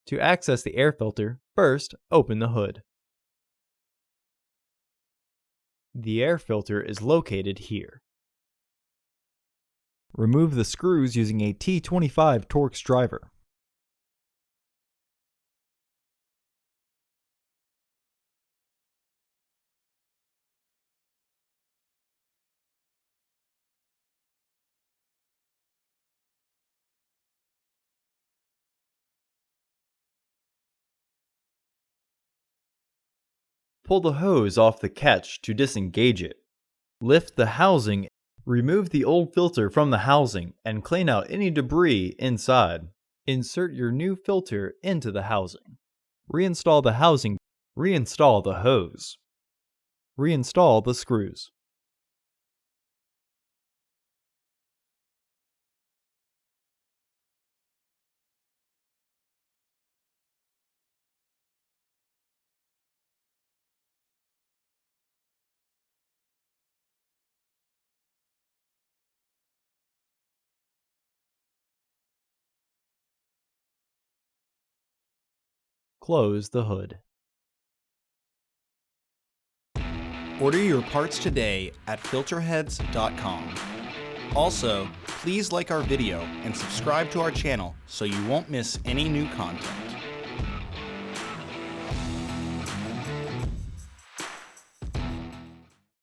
To access the air filter, first open the hood. The air filter is located here. Remove the screws using a T25 Torx driver. Pull the hose off the catch to disengage it. Lift the housing, remove the old filter from the housing, and clean out any debris inside. Insert your new filter into the housing. Reinstall the housing. Reinstall the hose. Reinstall the screws. Close the hood. Order your parts today at filterheads.com. Also, please like our video and subscribe to our channel so you won't miss any new content.